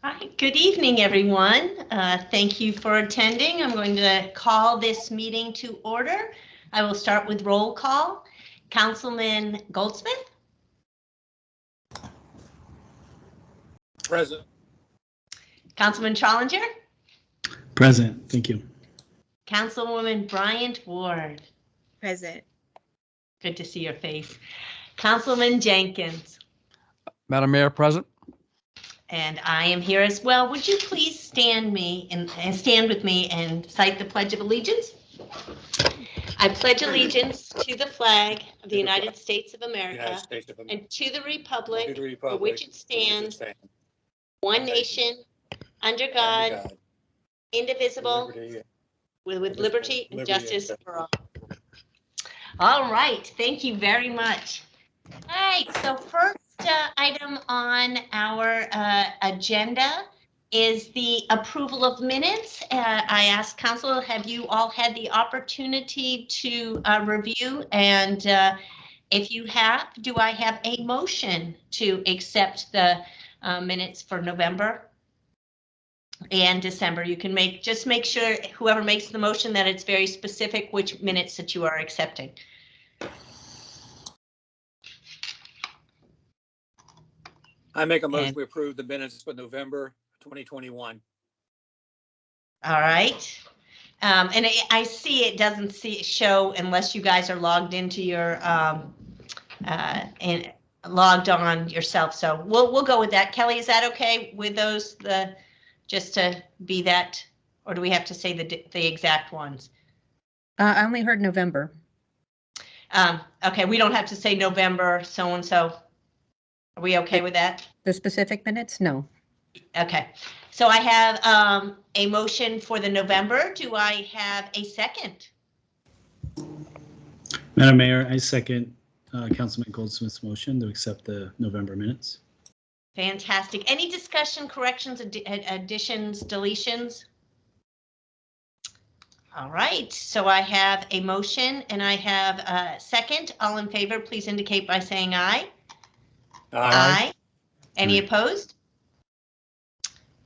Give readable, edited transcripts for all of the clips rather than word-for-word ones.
Hi, good evening, everyone. Thank you for attending. I'm going to call this meeting to order. I will start with roll call. Councilman Goldsmith? Present. Councilman Challenger? Present, thank you. Councilwoman Bryant Ward? Present. Good to see your face. Councilman Jenkins? Madam Mayor, present. And I am here as well. Would you please stand with me and cite the Pledge of Allegiance? I pledge allegiance to the flag of the United States of America and to the republic for which it stands, one nation, under God, indivisible, with liberty and justice for all. All right, thank you very much. All right, so first item on our agenda is the approval of minutes. I asked council, have you all had the opportunity to review? And if you have, do I have a motion to accept the minutes for November and December? You can just make sure whoever makes the motion that it's very specific which minutes that you are accepting. I make a motion to approve the minutes for November 2021. All right. And I see it doesn't show unless you guys are logged into your and logged on yourself. So we'll go with that. Kelly, is that okay with those? Just to be that, or do we have to say the exact ones? I only heard November. Okay, we don't have to say November so and so. Are we okay with that? The specific minutes? No. Okay, so I have a motion for the November. Do I have a second? Madam Mayor, I second Councilman Goldsmith's motion to accept the November minutes. Fantastic. Any discussion, corrections, additions, deletions? All right, so I have a motion and I have a second. All in favor, please indicate by saying aye. Aye. Any opposed?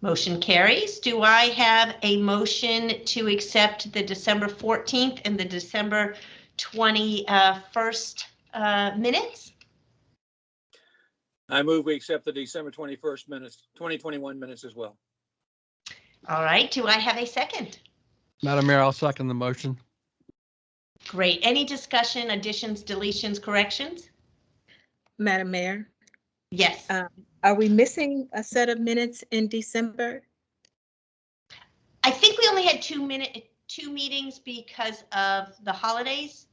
Motion carries. Do I have a motion to accept the December 14th and the December 21st minutes? I move we accept the December 21st minutes, 2021 minutes as well. All right, do I have a second? Madam Mayor, I'll second the motion. Great. Any discussion, additions, deletions, corrections? Madam Mayor, Yes. are we missing a set of minutes in December? I think we only had two meetings because of the holidays.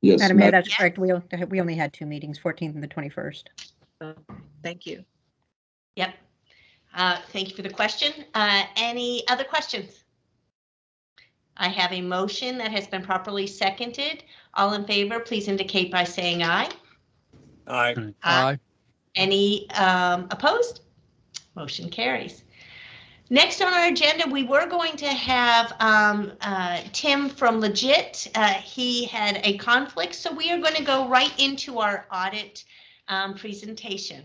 Yes, Madam Mayor, that's Yes. correct. We only had two meetings, 14th and the 21st. Thank you. Yep. Thank you for the question. Any other questions? I have a motion that has been properly seconded. All in favor, please indicate by saying aye. Aye. Aye. Any opposed? Motion carries. Next on our agenda, we were going to have Tim from Legit. He had a conflict, so we are going to go right into our audit presentation.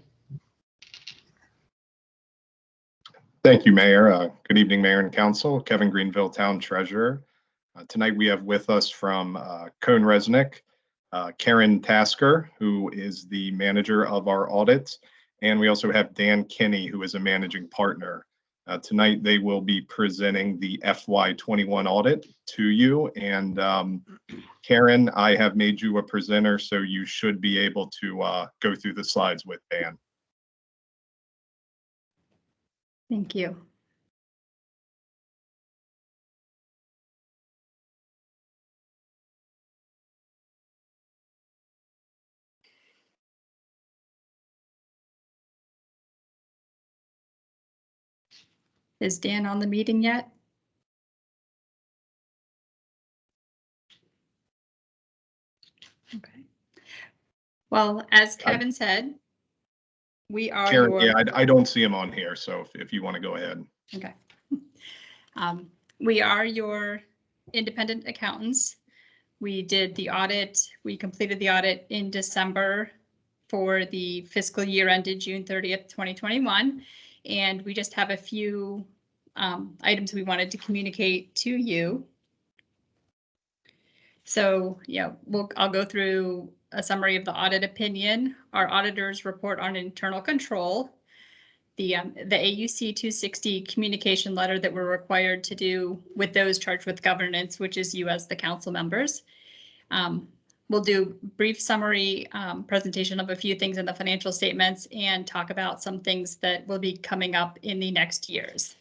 Thank you, Mayor. Good evening, Mayor and Council. Kevin Greenville, Town Treasurer. Tonight we have with us from Cone Resnick, Karen Tasker, who is the manager of our audit, and we also have Dan Kinney, who is a managing partner. Tonight they will be presenting the FY21 audit to you, and Karen, I have made you a presenter, so you should be able to go through the slides with Dan. Thank you. Is Dan on the meeting yet? Okay. Well, as Kevin said, we are Karen, yeah, I don't see him on here, so if you want to go ahead. Okay. We are your independent accountants. We did the audit. We completed the audit in December for the fiscal year ended June 30th, 2021. And we just have a few items we wanted to communicate to you. So, I'll go through a summary of the audit opinion, our auditor's report on internal control, the AUC 260 communication letter that we're required to do with those charged with governance, which is you as the council members. We'll do brief summary presentation of a few things in the financial statements and talk about some things that will be coming up in the next years.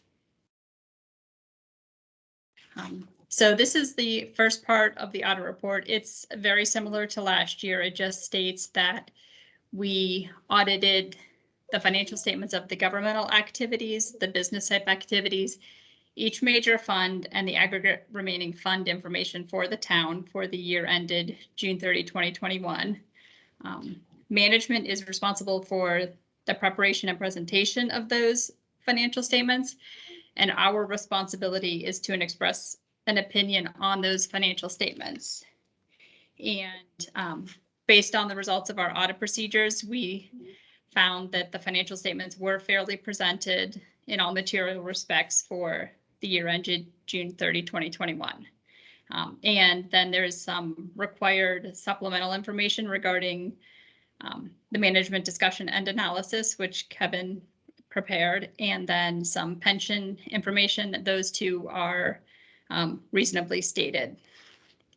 So this is the first part of the audit report. It's very similar to last year. It just states that we audited the financial statements of the governmental activities, the business type activities, each major fund, and the aggregate remaining fund information for the town for the year ended June 30, 2021. Management is responsible for the preparation and presentation of those financial statements, and our responsibility is to express an opinion on those financial statements. And based on the results of our audit procedures, we found that the financial statements were fairly presented in all material respects for the year ended June 30, 2021. And then there's some required supplemental information regarding the management discussion and analysis, which Kevin prepared, and then some pension information. Those two are reasonably stated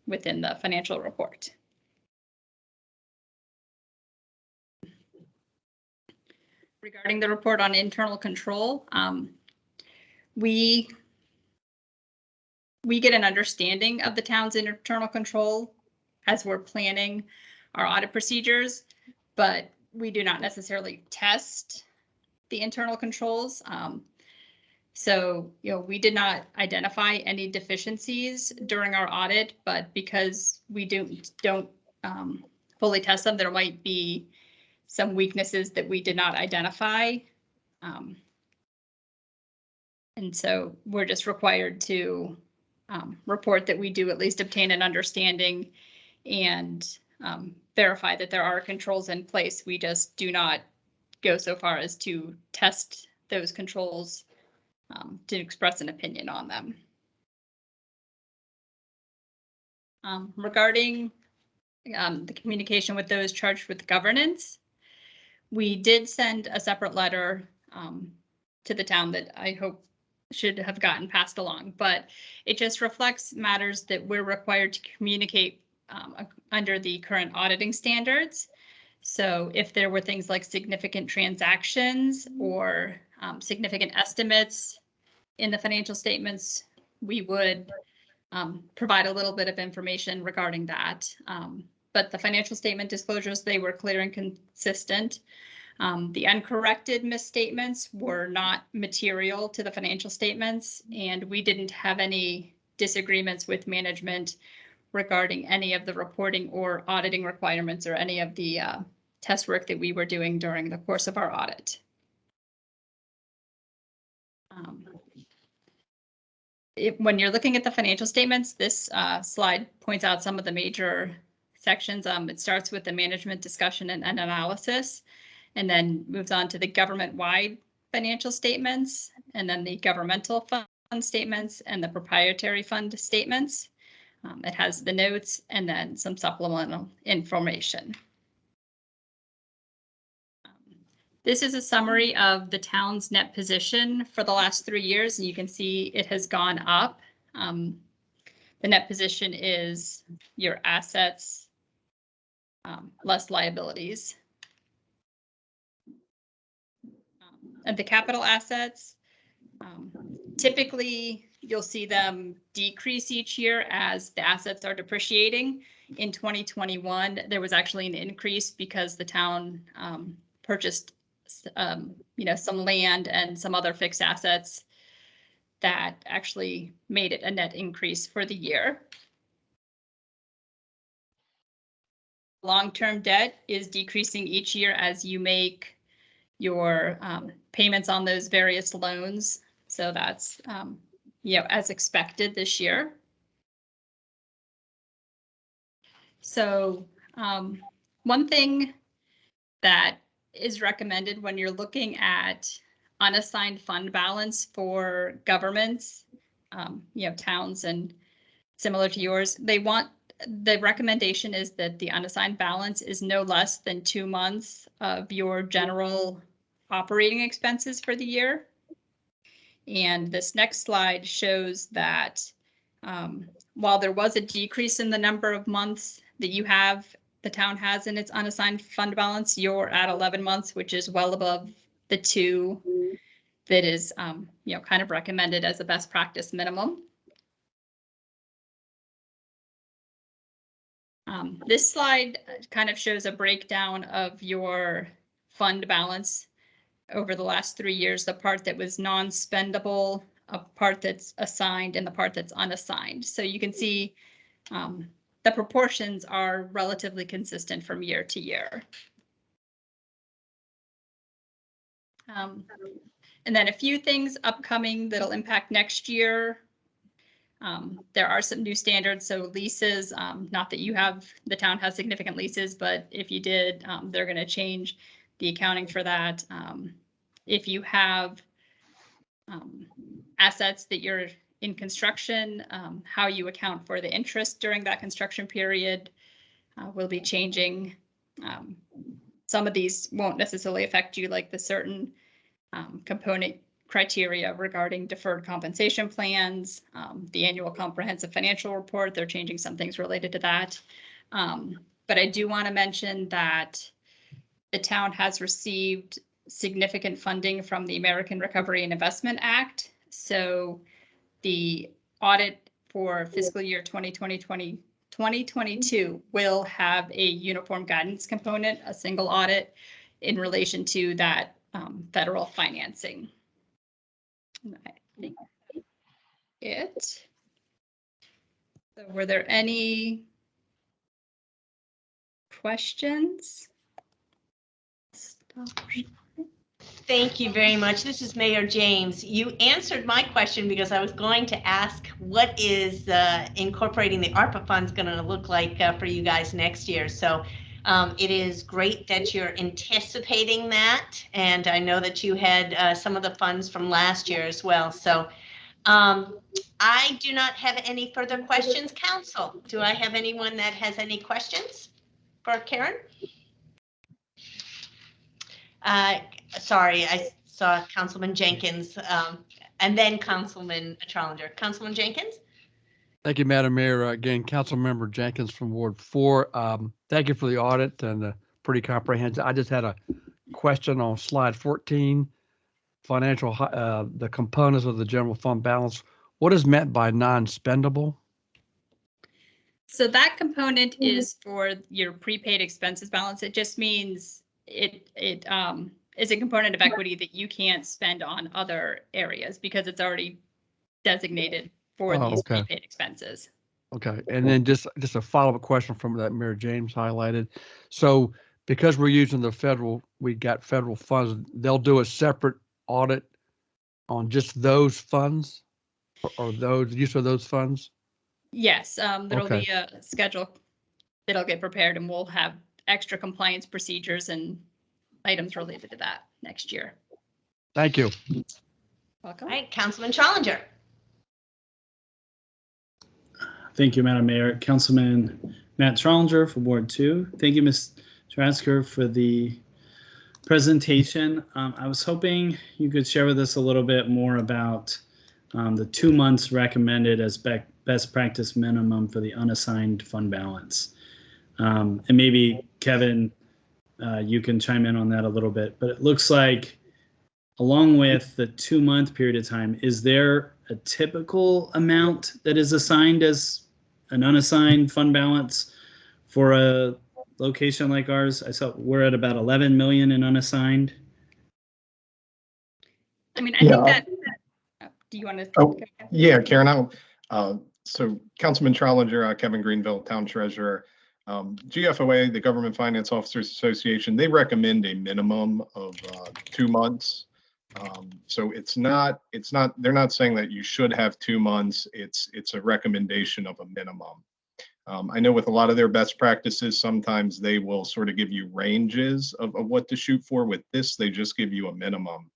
within the financial report. Regarding the report on internal control, we get an understanding of the town's internal control as we're planning our audit procedures, but we do not necessarily test the internal controls. So, we did not identify any deficiencies during our audit, but because we don't fully test them, there might be some weaknesses that we did not identify. And so we're just required to report that we do at least obtain an understanding and verify that there are controls in place. We just do not go so far as to test those controls to express an opinion on them. Regarding the communication with those charged with governance, we did send a separate letter to the town that I hope should have gotten passed along, but it just reflects matters that we're required to communicate under the current auditing standards. So if there were things like significant transactions or significant estimates in the financial statements, we would provide a little bit of information regarding that. But the financial statement disclosures, they were clear and consistent. The uncorrected misstatements were not material to the financial statements, and we didn't have any disagreements with management regarding any of the reporting or auditing requirements or any of the test work that we were doing during the course of our audit. When you're looking at the financial statements, this slide points out some of the major sections. It starts with the management discussion and analysis, and then moves on to the government-wide financial statements, and then the governmental fund statements and the proprietary fund statements. It has the notes and then some supplemental information. This is a summary of the town's net position for the last 3 years, and you can see it has gone up. The net position is your assets less liabilities. And the capital assets, typically you'll see them decrease each year as the assets are depreciating. In 2021, there was actually an increase because the town purchased some land and some other fixed assets that actually made it a net increase for the year. Long-term debt is decreasing each year as you make your payments on those various loans. So that's, as expected this year. So one thing that is recommended when you're looking at unassigned fund balance for governments, towns and similar to yours. The recommendation is that the unassigned balance is no less than 2 months of your general operating expenses for the year. And this next slide shows that while there was a decrease in the number of months that the town has in its unassigned fund balance, you're at 11 months, which is well above the 2 that is, kind of recommended as a best practice minimum. This slide kind of shows a breakdown of your fund balance over the last 3 years, the part that was non-spendable, a part that's assigned, and the part that's unassigned. So you can see the proportions are relatively consistent from year to year. And then a few things upcoming that'll impact next year. There are some new standards, so leases, not that the town has significant leases, but if you did, they're going to change the accounting for that. If you have assets that you're in construction, how you account for the interest during that construction period will be changing. Some of these won't necessarily affect you, like the certain component criteria regarding deferred compensation plans, the annual comprehensive financial report. They're changing some things related to that. But I do want to mention that the town has received significant funding from the American Recovery and Investment Act. So the audit for fiscal year 2022 will have a uniform guidance component, a single audit in relation to that federal financing. I think it. So were there any questions? Thank you very much. This is Mayor James. You answered my question because I was going to ask what is incorporating the ARPA funds going to look like for you guys next year. So it is great that you're anticipating that. And I know that you had some of the funds from last year as well. So I do not have any further questions. Council, do I have anyone that has any questions for Karen? Sorry, I saw Councilman Jenkins and then Councilman Trollinger. Councilman Jenkins? Thank you, Madam Mayor. Again, Councilmember Jenkins from Ward 4. Thank you for the audit and pretty comprehensive. I just had a question on slide 14, financial, the components of the general fund balance. What is meant by non-spendable? So that component is for your prepaid expenses balance. It just means it is a component of equity that you can't spend on other areas because it's already designated for these prepaid expenses. Okay, and then just a follow-up question from that Mayor James highlighted. So because we're using we got federal funds, they'll do a separate audit on just those funds or those use of those funds? Yes, there'll be a schedule that'll get prepared and we'll have extra compliance procedures and items related to that next year. Thank you. Welcome. All right, Councilman Trollinger. Thank you, Madam Mayor. Councilman Matt Trollinger for Ward 2. Thank you, Ms. Trasker, for the presentation. I was hoping you could share with us a little bit more about the 2 months recommended as best practice minimum for the unassigned fund balance. And maybe, Kevin, you can chime in on that a little bit, but it looks like along with the 2 month period of time, is there a typical amount that is assigned as an unassigned fund balance for a location like ours? I saw we're at about 11 million in unassigned. I mean, I think that, do you want to? Oh, yeah, Karen, so Councilman Trollinger, Kevin Greenville, Town Treasurer, GFOA, the Government Finance Officers Association, they recommend a minimum of 2 months. So they're not saying that you should have 2 months. It's a recommendation of a minimum. I know with a lot of their best practices, sometimes they will sort of give you ranges of what to shoot for. With this, they just give you a minimum.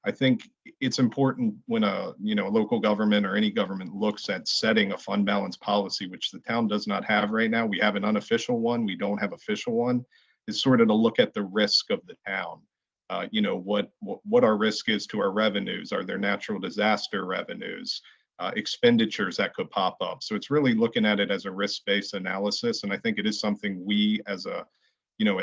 I think it's important when a local government or any government looks at setting a fund balance policy, which the town does not have right now. We have an unofficial one. We don't have official one. Is sort of to look at the risk of the town. What our risk is to our revenues. Are there natural disaster revenues? Expenditures that could pop up. So it's really looking at it as a risk-based analysis. And I think it is something we as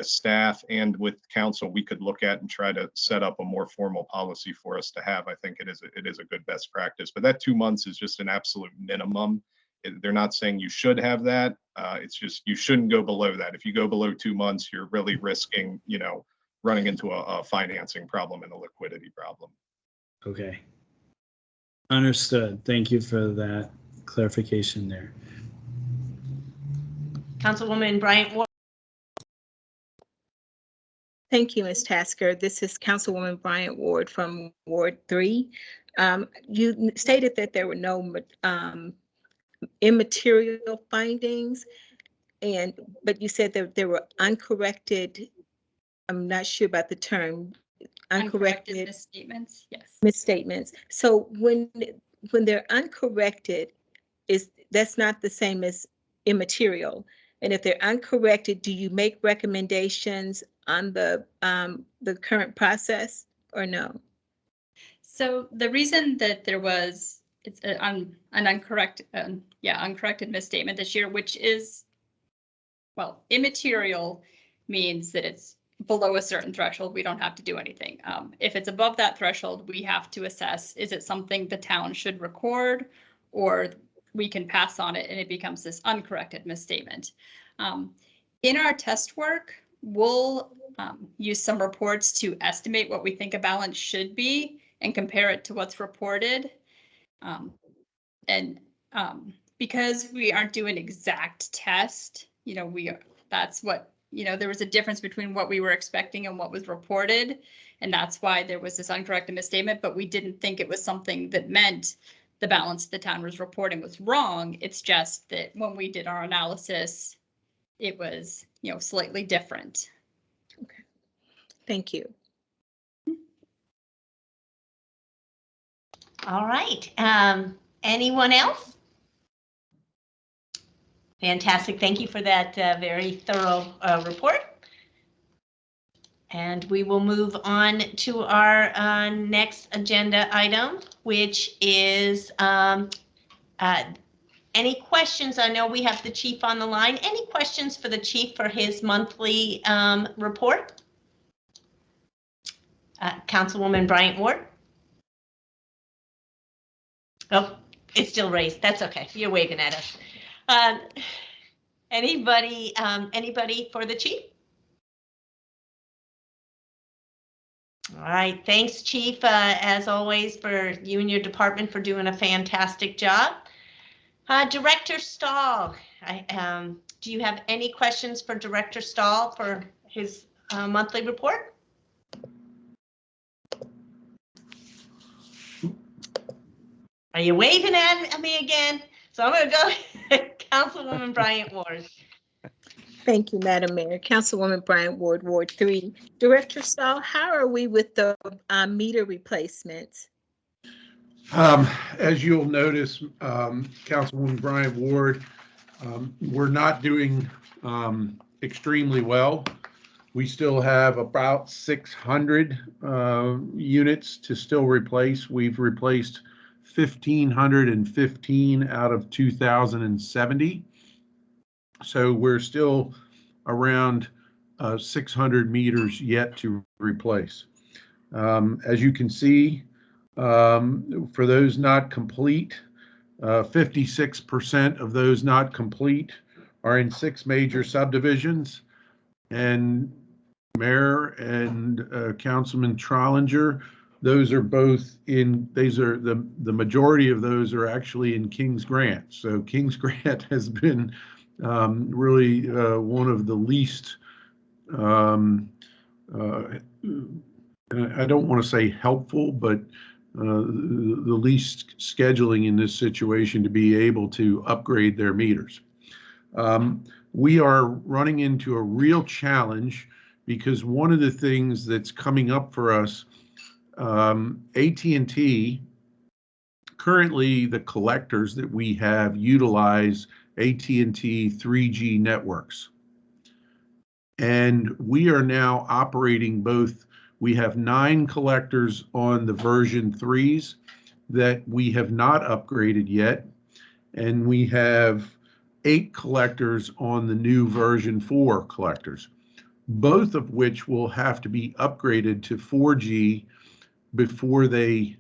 staff and with council, we could look at and try to set up a more formal policy for us to have. I think it is a good best practice, but that 2 months is just an absolute minimum. They're not saying you should have that. It's just, you shouldn't go below that. If you go below 2 months, you're really risking, running into a financing problem and a liquidity problem. Okay. Understood. Thank you for that clarification there. Councilwoman Bryant Ward. Thank you, Ms. Tasker. This is Councilwoman Bryant Ward from Ward 3. You stated that there were no immaterial findings, but you said that there were uncorrected, I'm not sure about the term, uncorrected misstatements. Yes. Misstatements. So when they're uncorrected, that's not the same as immaterial. And if they're uncorrected, do you make recommendations on the current process or no? So the reason that there was an uncorrected misstatement this year, which is, well, immaterial means that it's below a certain threshold, we don't have to do anything. If it's above that threshold, we have to assess, is it something the town should record, or we can pass on it and it becomes this uncorrected misstatement. In our test work, we'll use some reports to estimate what we think a balance should be and compare it to what's reported. Because we aren't doing exact test, that's what, there was a difference between what we were expecting and what was reported. And that's why there was this uncorrected misstatement, but we didn't think it was something that meant the balance the town was reporting was wrong. It's just that when we did our analysis, it was, slightly different. Okay. Thank you. All right. Anyone else? Fantastic. Thank you for that very thorough report. And we will move on to our next agenda item, which is any questions? I know we have the chief on the line. Any questions for the chief for his monthly report? Councilwoman Bryant Ward. Oh, it's still raised. That's okay. You're waving at us. Anybody for the chief? All right. Thanks, Chief, as always, for you and your department for doing a fantastic job. Director Stahl, do you have any questions for Director Stahl for his monthly report? Are you waving at me again? So I'm going to go Councilwoman Bryant Ward. Thank you, Madam Mayor. Councilwoman Bryant Ward, Ward 3. Director Stahl, how are we with the meter replacements? As you'll notice, Councilwoman Bryant Ward, we're not doing extremely well. We still have about 600 units to still replace. We've replaced 1,515 out of 2,070. So we're still around 600 meters yet to replace. As you can see, for those not complete, 56% of those not complete are in 6 major subdivisions. And Mayor and Councilman Trollinger, those are both in, the majority of those are actually in Kings Grant. So Kings Grant has been really one of the least, I don't want to say helpful, but the least scheduling in this situation to be able to upgrade their meters. We are running into a real challenge because one of the things that's coming up for us, AT&T, currently the collectors that we have utilize AT&T 3G networks. And we are now operating both. We have 9 collectors on the version 3s that we have not upgraded yet. And we have 8 collectors on the new version 4 collectors, both of which will have to be upgraded to 4G before they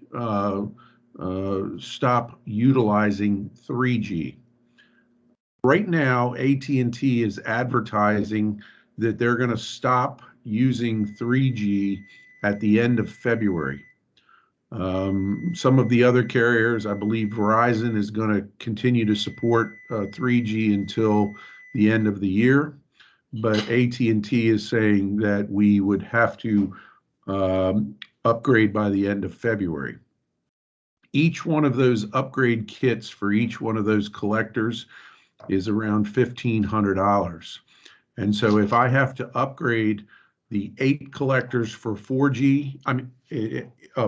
stop utilizing 3G. Right now, AT&T is advertising that they're going to stop using 3G at the end of February. Some of the other carriers, I believe Verizon is going to continue to support 3G until the end of the year, but AT&T is saying that we would have to upgrade by the end of February. Each one of those upgrade kits for each one of those collectors is around $1,500. And so if I have to upgrade the 8 collectors for 4G,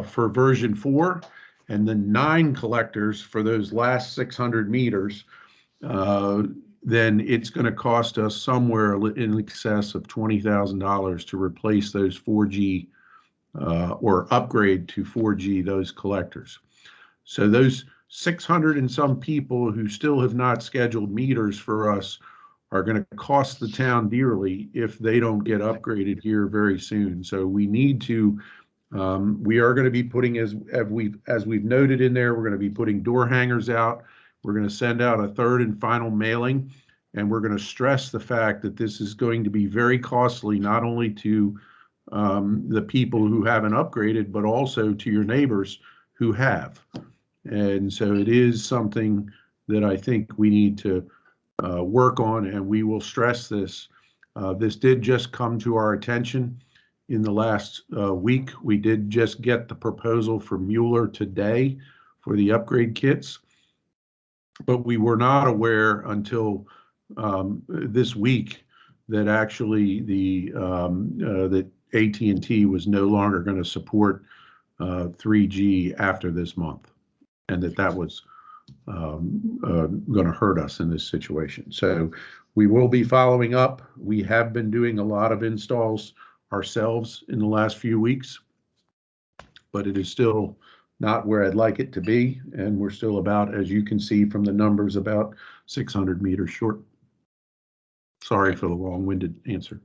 for version 4, and the 9 collectors for those last 600 meters, then it's going to cost us somewhere in excess of $20,000 to replace those 4G or upgrade to 4G those collectors. So those 600 and some people who still have not scheduled meters for us are going to cost the town dearly if they don't get upgraded here very soon. So we need to, we are going to be putting, as we've noted in there, we're going to be putting door hangers out. We're going to send out a 3rd and final mailing, and we're going to stress the fact that this is going to be very costly, not only to the people who haven't upgraded, but also to your neighbors who have. And so it is something that I think we need to work on, and we will stress this. This did just come to our attention in the last week. We did just get the proposal from Mueller today for the upgrade kits, but we were not aware until this week that actually that AT&T was no longer going to support 3G after this month, and that was going to hurt us in this situation. So we will be following up. We have been doing a lot of installs ourselves in the last few weeks, but it is still not where I'd like it to be. And we're still about, as you can see from the numbers, about 600 meters short. Sorry for the long-winded answer.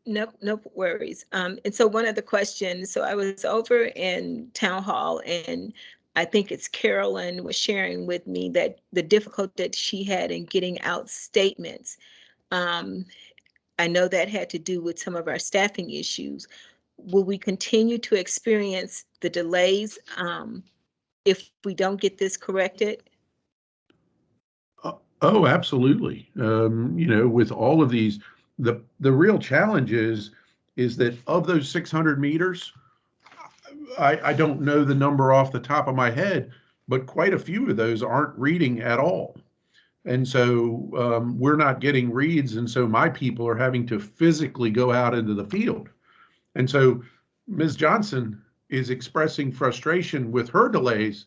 No worries. And so one of the questions, so I was over in town hall, and I think it's Carolyn was sharing with me that the difficulty that she had in getting out statements. I know that had to do with some of our staffing issues. Will we continue to experience the delays if we don't get this corrected? Oh, absolutely. You know, with all of these, the real challenge is that of those 600 meters, I don't know the number off the top of my head, but quite a few of those aren't reading at all. And so we're not getting reads. And so my people are having to physically go out into the field. And so Ms. Johnson is expressing frustration with her delays.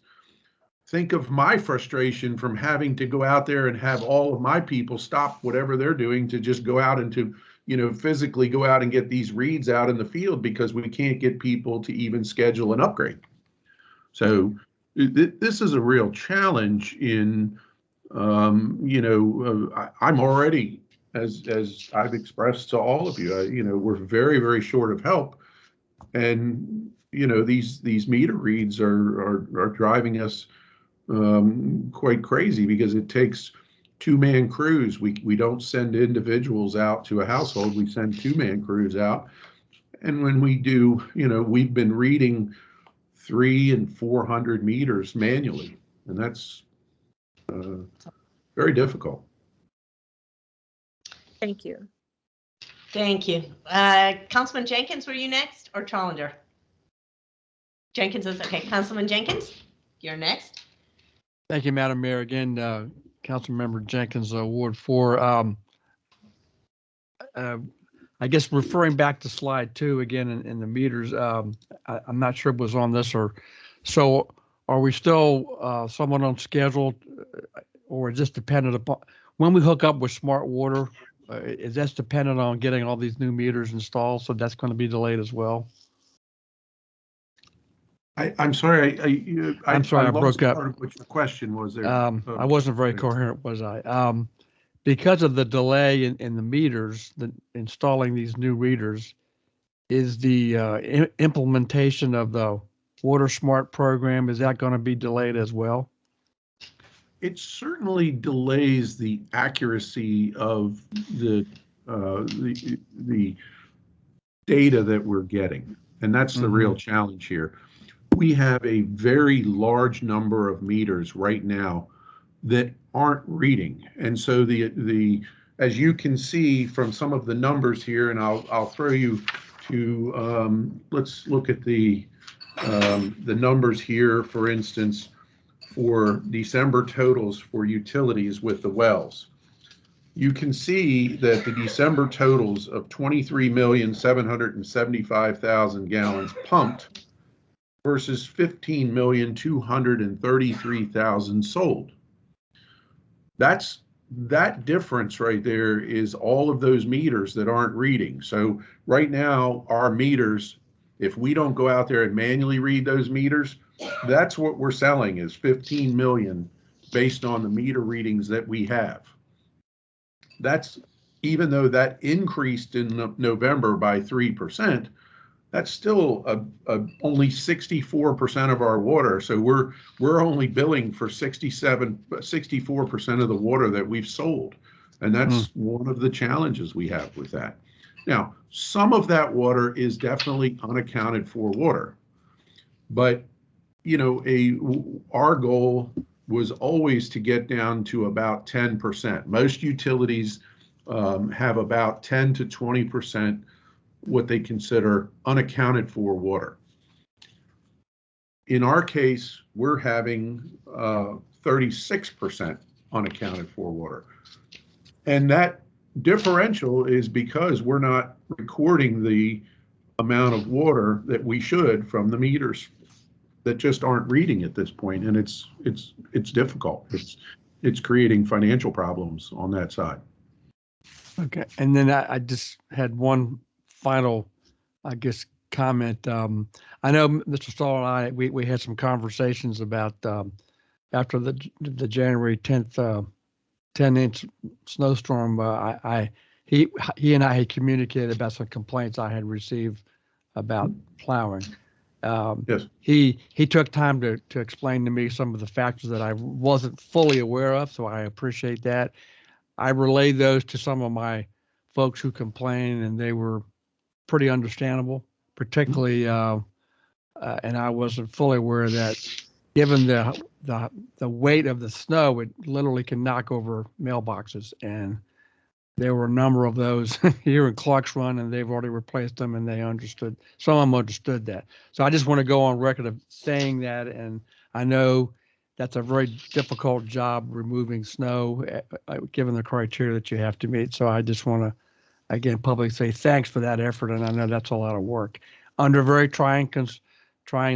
Think of my frustration from having to go out there and have all of my people stop whatever they're doing to just go out and to, you know, physically go out and get these reads out in the field because we can't get people to even schedule an upgrade. So this is a real challenge in, you know, I'm already, as I've expressed to all of you, you know, we're very, very short of help. And, you know, these meter reads are driving us quite crazy because it takes 2-man crews. We don't send individuals out to a household. We send 2-man crews out. And when we do, you know, we've been reading 300 and 400 meters manually, and that's very difficult. Thank you. Thank you. Councilman Jenkins, were you next, or Trolinger? Jenkins is okay. Councilman Jenkins, you're next. Thank you, Madam Mayor. Again, Councilmember Jenkins, Ward 4. I guess referring back to slide 2 again in the meters, I'm not sure it was on this or so. Are we still somewhat on schedule, or is this dependent upon when we hook up with smart water? Is that dependent on getting all these new meters installed? So that's going to be delayed as well. I'm sorry. I'm sorry, I lost broke up. part of what your question was there. I wasn't very coherent, was I? Because of the delay in the meters, installing these new readers, is the implementation of the Water Smart program, is that going to be delayed as well? It certainly delays the accuracy of the data that we're getting, and that's the real challenge here. We have a very large number of meters right now that aren't reading, and so the as you can see from some of the numbers here, and I'll throw you to let's look at the numbers here, for instance, for December totals for utilities with the wells. You can see that the December totals of 23,775,000 gallons pumped versus 15,233,000 sold. That difference right there is all of those meters that aren't reading. So right now, our meters, if we don't go out there and manually read those meters, that's what we're selling is 15 million based on the meter readings that we have. That's, even though that increased in November by 3%, that's still only 64% of our water. So we're only billing for 64% of the water that we've sold. And that's one of the challenges we have with that. Now, some of that water is definitely unaccounted for water, but you know, our goal was always to get down to about 10%. Most utilities have about 10 to 20% what they consider unaccounted for water. In our case, we're having 36% unaccounted for water. And that differential is because we're not recording the amount of water that we should from the meters that just aren't reading at this point, and it's difficult. It's creating financial problems on that side. Okay, and then I just had one final, I guess, comment. I know Mr. Stahl and I we had some conversations about after the January 10th 10-inch snowstorm. He and I had communicated about some complaints I had received about plowing. Yes. He took time to explain to me some of the factors that I wasn't fully aware of, so I appreciate that. I relayed those to some of my folks who complained, and they were pretty understandable, particularly, and I wasn't fully aware that given the weight of the snow, it literally can knock over mailboxes, and there were a number of those here in Clark's Run, and they've already replaced them, and they understood. Some of them understood that. So I just want to go on record of saying that, and I know that's a very difficult job removing snow, given the criteria that you have to meet. So I just want to, again, publicly say thanks for that effort, and I know that's a lot of work under very trying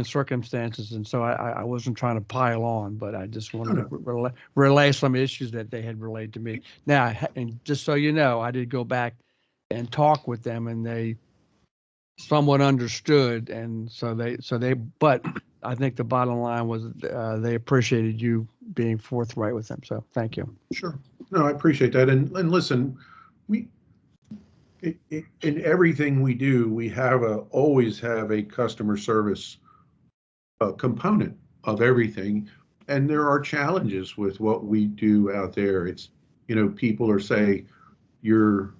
circumstances, and so I wasn't trying to pile on, but I just wanted to relay some issues that they had relayed to me. Now, and just so you know, I did go back and talk with them, and they somewhat understood, and so they. But I think the bottom line was they appreciated you being forthright with them. So thank you. Sure. No, I appreciate that. And listen, in everything we do, we always have a customer service component of everything, and there are challenges with what we do out there. It's, you know, people are say you're,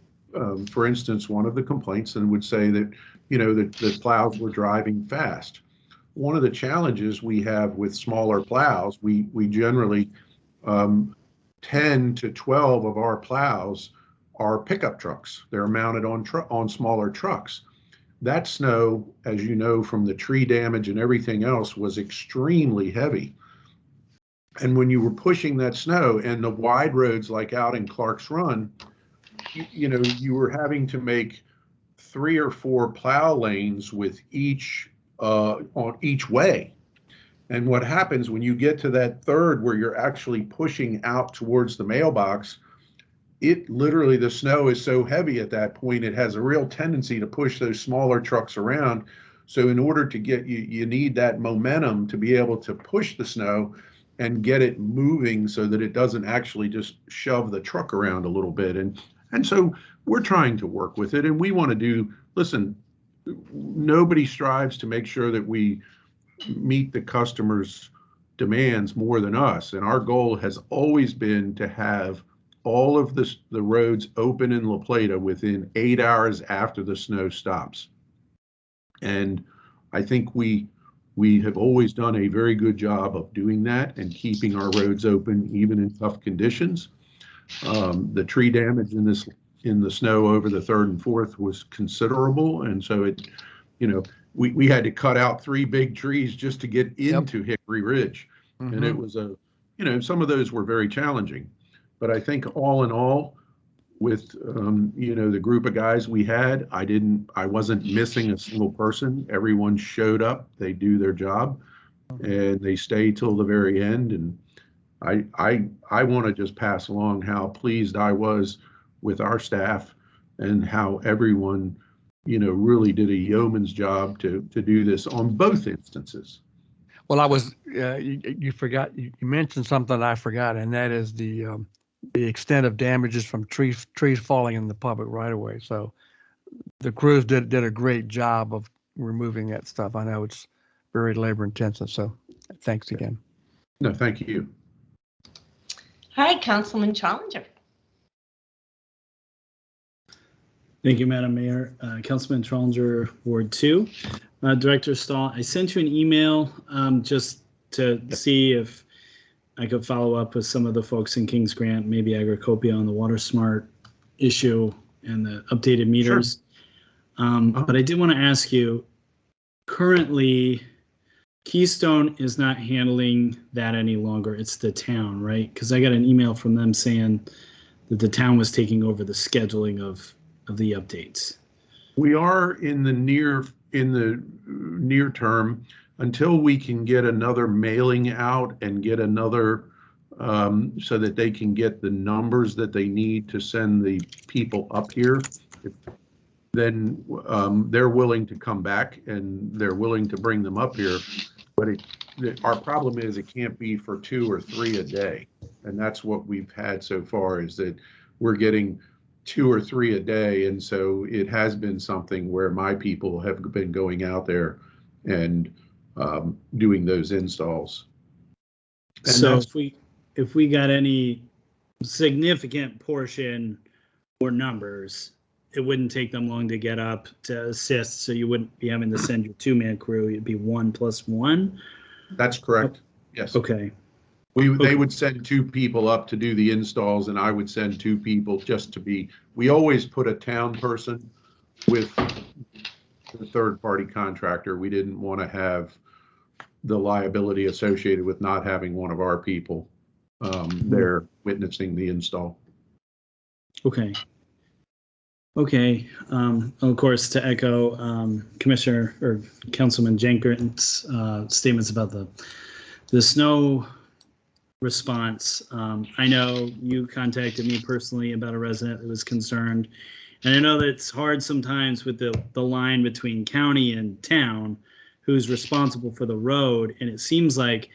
for instance, one of the complaints and would say that, you know, that the plows were driving fast. One of the challenges we have with smaller plows, we generally 10 to 12 of our plows are pickup trucks. They're mounted on smaller trucks. That snow, as you know, from the tree damage and everything else, was extremely heavy. And when you were pushing that snow and the wide roads like out in Clark's Run, you were having to make 3 or 4 plow lanes with each on each way. And what happens when you get to that third where you're actually pushing out towards the mailbox, it literally, the snow is so heavy at that point, it has a real tendency to push those smaller trucks around. So in order to get you need that momentum to be able to push the snow and get it moving so that it doesn't actually just shove the truck around a little bit. And so we're trying to work with it, and we want to do, listen, nobody strives to make sure that we meet the customer's demands more than us. And our goal has always been to have all of the roads open in La Plata within 8 hours after the snow stops. And I think we have always done a very good job of doing that and keeping our roads open even in tough conditions. The tree damage in the snow over the 3rd and 4th was considerable, and so it, we had to cut out 3 big trees just to get into Hickory Ridge. Mm-hmm. And it was some of those were very challenging. But I think all in all, with, the group of guys we had, I wasn't missing a single person. Everyone showed up, they do their job, and they stay till the very end. And I want to just pass along how pleased I was with our staff and how everyone, really did a yeoman's job to do this on both instances. Well, you forgot, you mentioned something I forgot, and that is the extent of damages from trees falling in the public right away. So the crews did a great job of removing that stuff. I know it's very labor intensive, so thanks again. No, thank you. All right, Councilman Challenger. Thank you, Madam Mayor. Councilman Trollinger, Ward 2. Director Stahl, I sent you an email just to see if I could follow up with some of the folks in Kings Grant, maybe Agricopia on the Water Smart issue and the updated meters. Sure. But I did want to ask you, currently, Keystone is not handling that any longer. It's the town, right? Because I got an email from them saying that the town was taking over the scheduling of the updates. We are in the near term until we can get another mailing out and get another so that they can get the numbers that they need to send the people up here. Then they're willing to come back and they're willing to bring them up here. But our problem is it can't be for 2 or 3 a day. And that's what we've had so far, is that we're getting 2 or 3 a day. And so it has been something where my people have been going out there and doing those installs. And so if we got any significant portion or numbers, it wouldn't take them long to get up to assist. So you wouldn't be having to send your 2-man crew. It'd be 1 + 1. That's correct. Yes. Okay. They would send 2 people up to do the installs, and I would send 2 people just to be. We always put a town person with the third-party contractor. We didn't want to have the liability associated with not having one of our people there witnessing the install. Okay. Okay. Of course, to echo Commissioner or Councilman Jenkins' statements about the snow response. I know you contacted me personally about a resident that was concerned, and I know that it's hard sometimes with the line between county and town, who's responsible for the road, and it seems like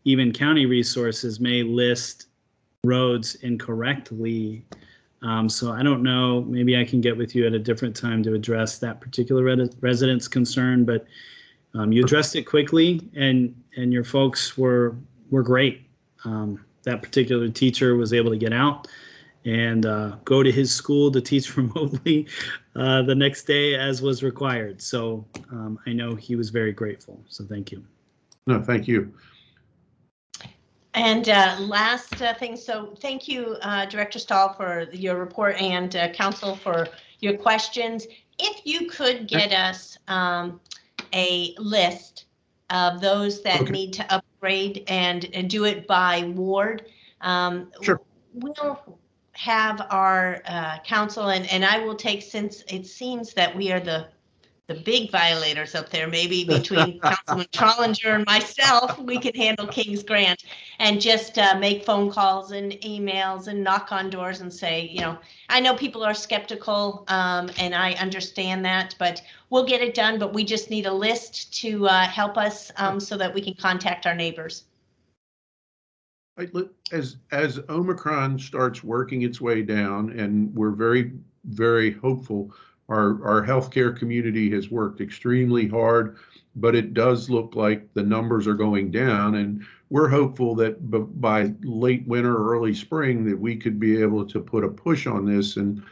even county resources may list roads incorrectly. So I don't know, maybe I can get with you at a different time to address that particular resident's concern, but you addressed it quickly, and your folks were great. That particular teacher was able to get out and go to his school to teach remotely the next day as was required. So I know he was very grateful. So thank you. No, thank you. And last thing, so thank you, Director Stahl, for your report, and Council for your questions. If you could get us a list of those that need to upgrade and do it by ward, sure. We'll have our council, and I will take, since it seems that we are the big violators up there, maybe between Councilman Trollinger and myself, we could handle King's Grant and just make phone calls and emails and knock on doors and say, you know, I know people are skeptical, and I understand that, but we'll get it done. But we just need a list to help us so that we can contact our neighbors. As Omicron starts working its way down, and we're very, very hopeful, our healthcare community has worked extremely hard, but it does look like the numbers are going down, and we're hopeful that by late winter or early spring that we could be able to put a push on this and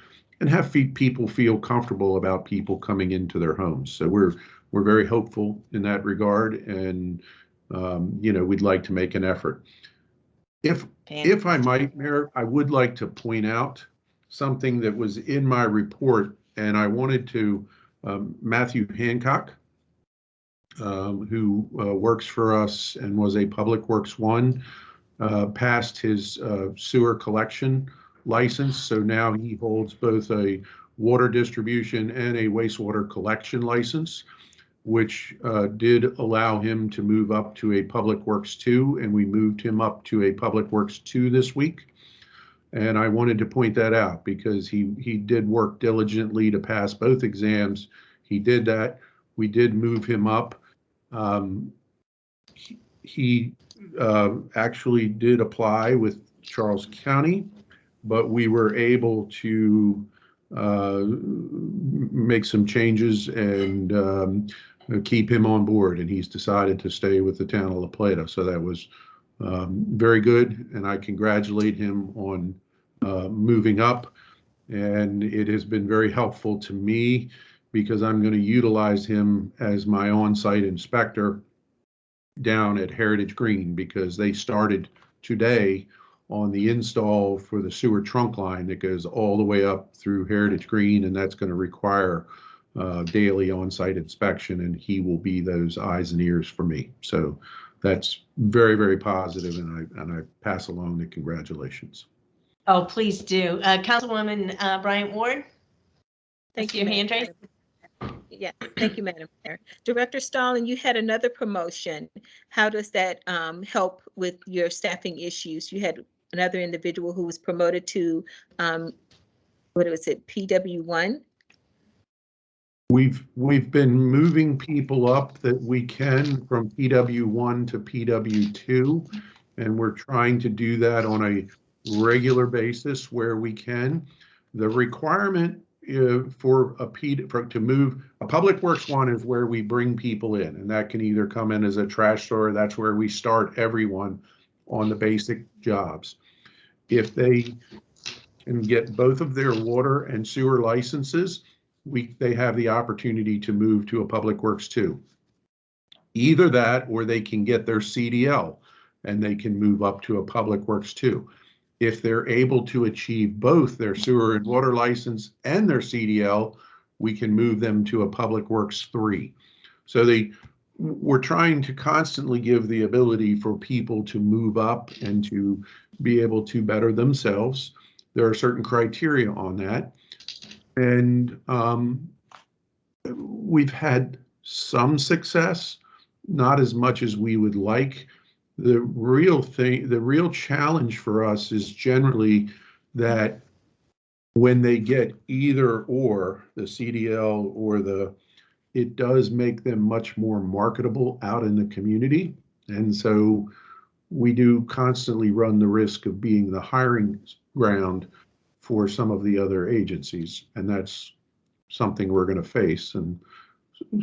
have people feel comfortable about people coming into their homes. So we're very hopeful in that regard, and you know, we'd like to make an effort. If I might, Mayor, I would like to point out something that was in my report, and I wanted to, Matthew Hancock, who works for us and was a Public Works 1, passed his sewer collection license. So now he holds both a water distribution and a wastewater collection license, which did allow him to move up to a Public Works 2, and we moved him up to a Public Works 2 this week. And I wanted to point that out because he did work diligently to pass both exams. He did that. We did move him up. He actually did apply with Charles County, but we were able to make some changes and keep him on board, and he's decided to stay with the town of La Plata. So that was very good, and I congratulate him on moving up. And it has been very helpful to me because I'm going to utilize him as my on-site inspector down at Heritage Green, because they started today on the install for the sewer trunk line that goes all the way up through Heritage Green, and that's going to require daily on-site inspection, and he will be those eyes and ears for me. So that's very, very positive, and I pass along the congratulations. Oh, please do. Councilwoman Bryant Ward. Thank you, your hand raised. Yeah, thank you, Madam Mayor. Director Stahl, you had another promotion. How does that help with your staffing issues? You had another individual who was promoted to, what was it, PW1? We've been moving people up that we can from PW1 to PW2, and we're trying to do that on a regular basis where we can. The requirement for to move a Public Works 1 is where we bring people in, and that can either come in as a trash store. That's where we start everyone on the basic jobs. If they can get both of their water and sewer licenses, they have the opportunity to move to a Public Works 2. Either that, or they can get their CDL and they can move up to a Public Works 2. If they're able to achieve both their sewer and water license and their CDL, we can move them to a Public Works 3. So we're trying to constantly give the ability for people to move up and to be able to better themselves. There are certain criteria on that. And we've had some success, not as much as we would like. The real challenge for us is generally that when they get either or, the CDL or it does make them much more marketable out in the community. And so we do constantly run the risk of being the hiring ground for some of the other agencies, and that's something we're going to face. And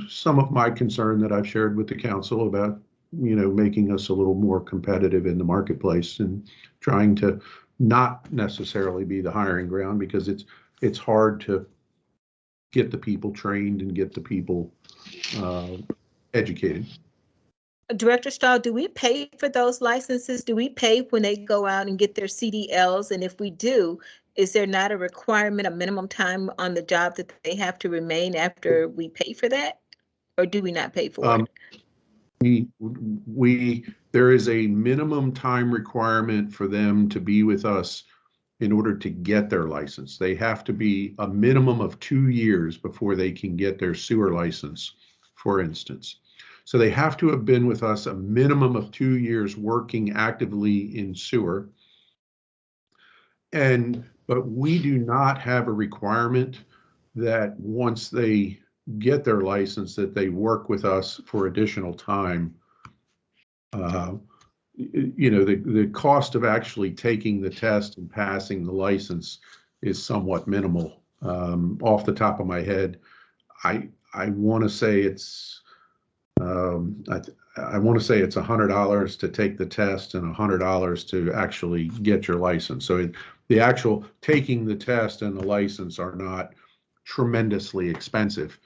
some of my concern that I've shared with the council about, making us a little more competitive in the marketplace and trying to not necessarily be the hiring ground, because it's hard to get the people trained and get the people educated. Director Stahl, do we pay for those licenses? Do we pay when they go out and get their CDLs? And if we do, is there not a requirement, a minimum time on the job that they have to remain after we pay for that? Or do we not pay for it? There is a minimum time requirement for them to be with us in order to get their license. They have to be a minimum of 2 years before they can get their sewer license, for instance. So they have to have been with us a minimum of 2 years working actively in sewer. But we do not have a requirement that once they get their license that they work with us for additional time. The cost of actually taking the test and passing the license is somewhat minimal. Off the top of my head, I want to say it's I want to say it's $100 to take the test and $100 to actually get your license. So the actual taking the test and the license are not tremendously expensive.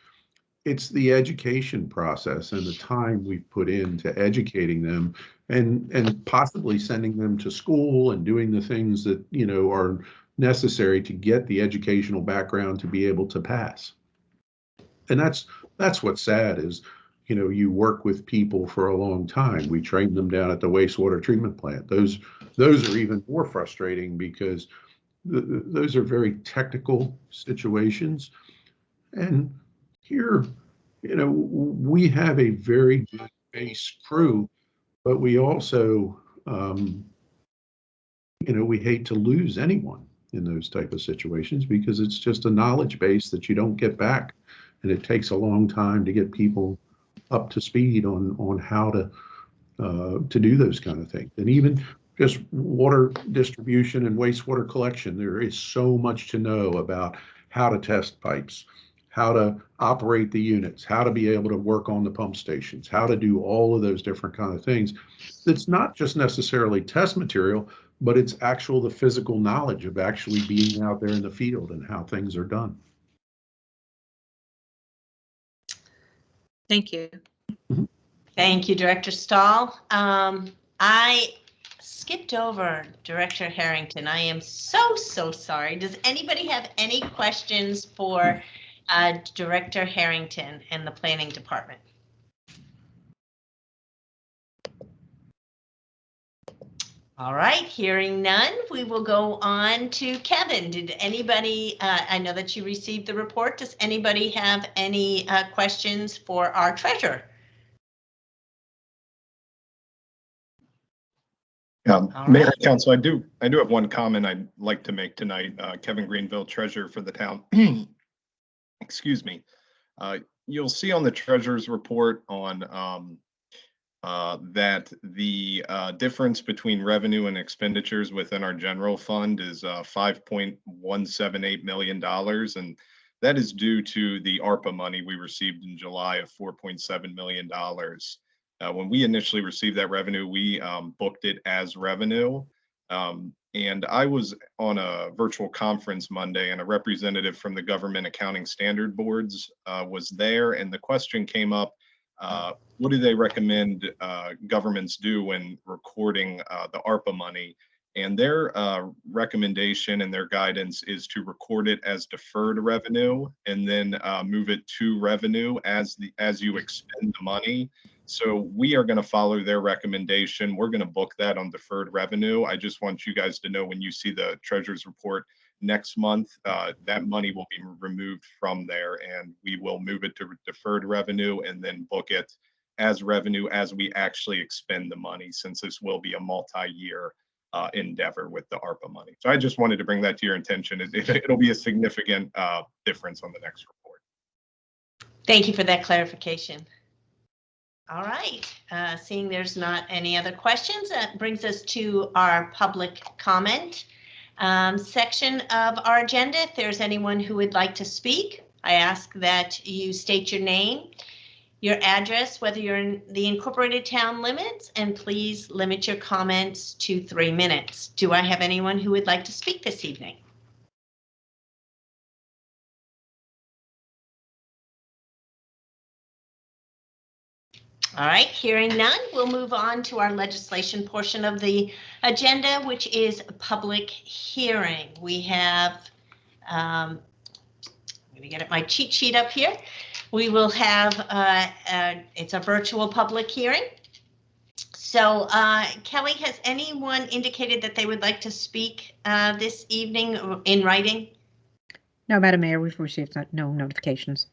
It's the education process and the time we've put into educating them and possibly sending them to school and doing the things that, are necessary to get the educational background to be able to pass. And that's what's sad is, you work with people for a long time. We train them down at the wastewater treatment plant. Those are even more frustrating because those are very technical situations. And here, we have a very good base crew, but we also, we hate to lose anyone in those type of situations because it's just a knowledge base that you don't get back. And it takes a long time to get people up to speed on how to do those kind of things. And even just water distribution and wastewater collection, there is so much to know about how to test pipes, how to operate the units, how to be able to work on the pump stations, how to do all of those different kind of things. It's not just necessarily test material, but it's the physical knowledge of actually being out there in the field and how things are done. Thank you. Thank you, Director Stahl. I skipped over Director Harrington. I am so sorry. Does anybody have any questions for Director Harrington and the Planning Department? All right, hearing none, we will go on to Kevin. Did anybody, I know that you received the report. Does anybody have any questions for our treasurer? Mayor, Council, I do have one comment I'd like to make tonight. Kevin Greenville, treasurer for the town. Excuse me. You'll see on the treasurer's report on that the difference between revenue and expenditures within our general fund is $5.178 million. And that is due to the ARPA money we received in July of $4.7 million. When we initially received that revenue, we booked it as revenue. And I was on a virtual conference Monday, and a representative from the Government Accounting Standard Boards was there, and the question came up, what do they recommend governments do when recording the ARPA money? And their recommendation and their guidance is to record it as deferred revenue and then move it to revenue as you expend the money. So we are going to follow their recommendation. We're going to book that on deferred revenue. I just want you guys to know when you see the treasurer's report next month, that money will be removed from there, and we will move it to deferred revenue and then book it as revenue as we actually expend the money, since this will be a multi-year endeavor with the ARPA money. So I just wanted to bring that to your attention. It'll be a significant difference on the next report. Thank you for that clarification. All right, seeing there's not any other questions, that brings us to our public comment section of our agenda. If there's anyone who would like to speak, I ask that you state your name, your address, whether you're in the incorporated town limits, and please limit your comments to 3 minutes. Do I have anyone who would like to speak this evening? All right, hearing none, we'll move on to our legislation portion of the agenda, which is a public hearing. We have, let me get my cheat sheet up here. We will have, it's a virtual public hearing. So Kelly, has anyone indicated that they would like to speak this evening in writing? No, Madam Mayor, we've received no notifications.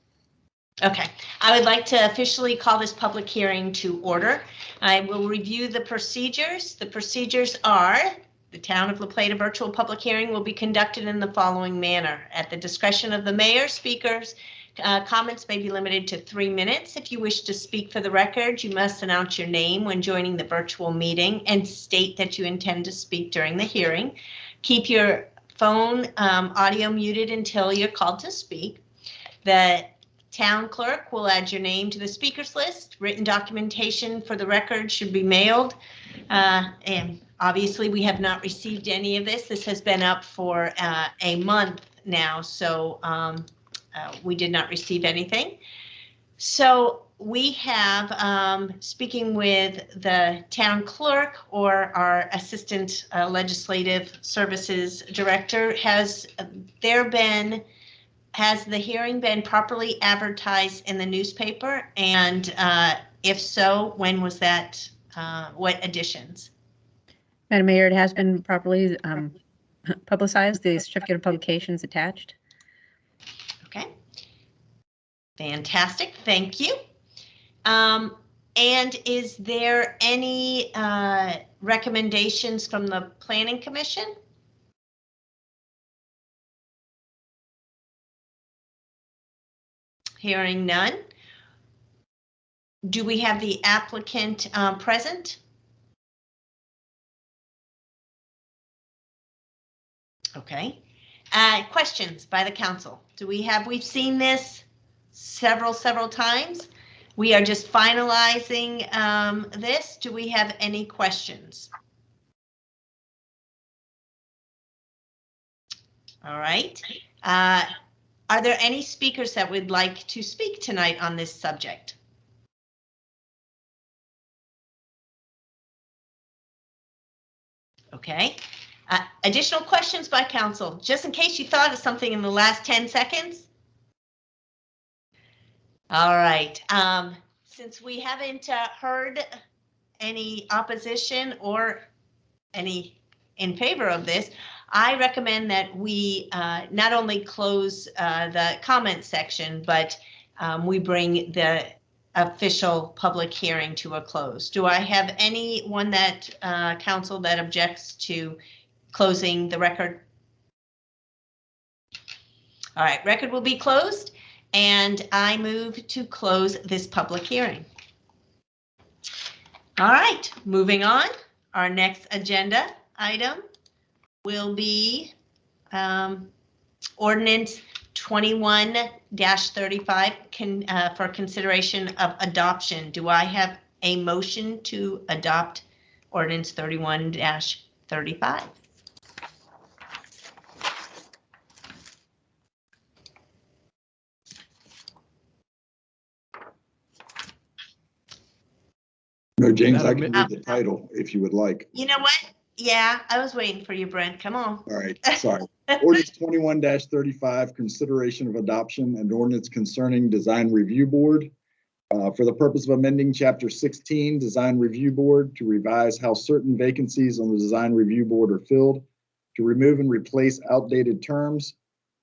Okay, I would like to officially call this public hearing to order. I will review the procedures. The procedures are: the Town of La Plata virtual public hearing will be conducted in the following manner. At the discretion of the mayor, speakers, comments may be limited to 3 minutes. If you wish to speak for the record, you must announce your name when joining the virtual meeting and state that you intend to speak during the hearing. Keep your phone audio muted until you're called to speak. The Town Clerk will add your name to the speakers list. Written documentation for the record should be mailed. And obviously, we have not received any of this. This has been up for a month now, so we did not receive anything. So we have, speaking with the Town Clerk or our Assistant Legislative Services Director, has the hearing been properly advertised in the newspaper? And if so, when was that? What editions? Madam Mayor, it has been properly publicized. The certificate of publication is attached. Okay. Fantastic. Thank you. And is there any recommendations from the Planning Commission? Hearing none. Do we have the applicant present? Okay. Questions by the council? We've seen this several times. We are just finalizing this. Do we have any questions? All right. Are there any speakers that would like to speak tonight on this subject? Okay. Additional questions by council, just in case you thought of something in the last 10 seconds? All right. Since we haven't heard any opposition or any in favor of this, I recommend that we not only close the comment section, but we bring the official public hearing to a close. Do I have anyone that council that objects to closing the record? All right, record will be closed, and I move to close this public hearing. All right, moving on. Our next agenda item will be ordinance 21-35 for consideration of adoption. Do I have a motion to adopt ordinance 31-35? No, James, I can read the title if you would like. You know what? Yeah, I was waiting for you, Brent. Come on. All right, sorry. Ordinance 21-35, consideration of adoption and ordinance concerning Design Review Board. For the purpose of amending Chapter 16, Design Review Board, to revise how certain vacancies on the Design Review Board are filled, to remove and replace outdated terms,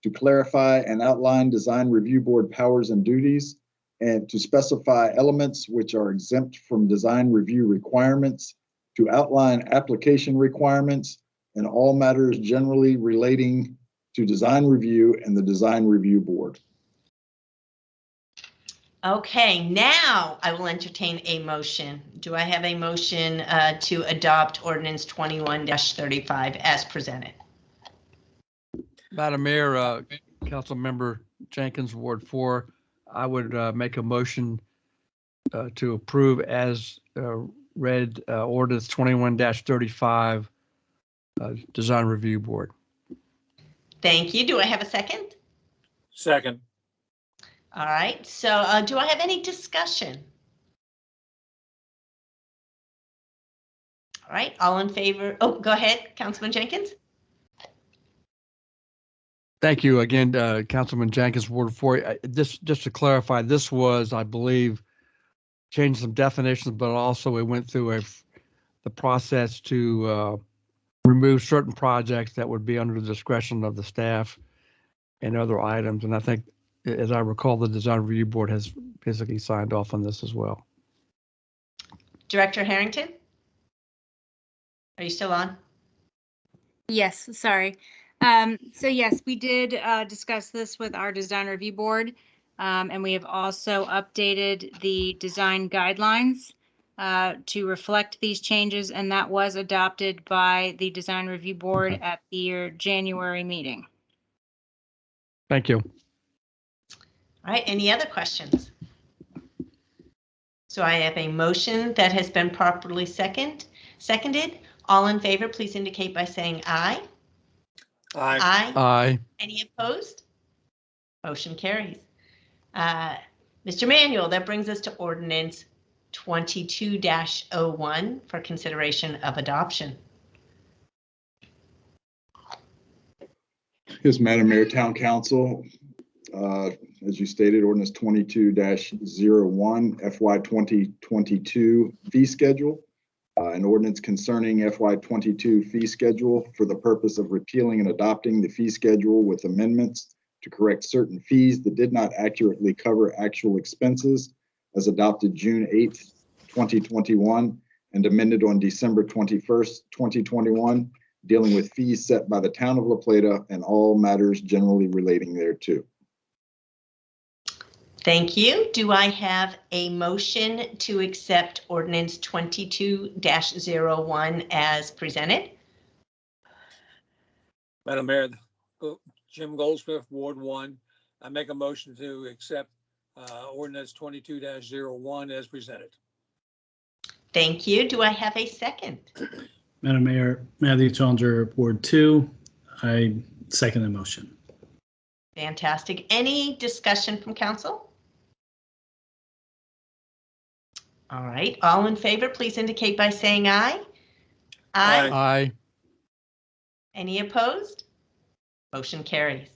to clarify and outline Design Review Board powers and duties, and to specify elements which are exempt from design review requirements, to outline application requirements, and all matters generally relating to design review and the Design Review Board. Okay, now I will entertain a motion. Do I have a motion to adopt ordinance 21-35 as presented? Madam Mayor, Council Member Jenkins, Ward 4, I would make a motion to approve as read ordinance 21-35 Design Review Board. Thank you. Do I have a second? Second. All right. So do I have any discussion? All right. All in favor? Oh, go ahead, Councilman Jenkins. Thank you again, Councilman Jenkins, Ward 4. Just to clarify, this was, I believe, changed some definitions, but also we went through the process to remove certain projects that would be under the discretion of the staff and other items. And I think, as I recall, the Design Review Board has basically signed off on this as well. Director Harrington? Are you still on? Yes, sorry. So yes, we did discuss this with our design review board, and we have also updated the design guidelines to reflect these changes, and that was adopted by the design review board at their January meeting. Thank you. All right, any other questions? So I have a motion that has been properly seconded. All in favor, please indicate by saying aye. Aye. Aye. Aye. Any opposed? Motion carries. Mr. Manuel, that brings us to ordinance 22-01 for consideration of adoption. Yes, Madam Mayor, Town Council, as you stated, ordinance 22-01 FY 2022 fee schedule. An ordinance concerning FY 22 fee schedule for the purpose of repealing and adopting the fee schedule with amendments to correct certain fees that did not accurately cover actual expenses, as adopted June 8th, 2021, and amended on December 21st, 2021, dealing with fees set by the town of La Plata and all matters generally relating thereto. Thank you. Do I have a motion to accept ordinance 22-01 as presented? Madam Mayor, Jim Goldsmith, Ward 1. I make a motion to accept ordinance 22-01 as presented. Thank you. Do I have a second? Madam Mayor, Matthew Challenger, Ward 2. I second the motion. Fantastic. Any discussion from council? All right. All in favor, please indicate by saying aye. Aye. Aye. Any opposed? Motion carries.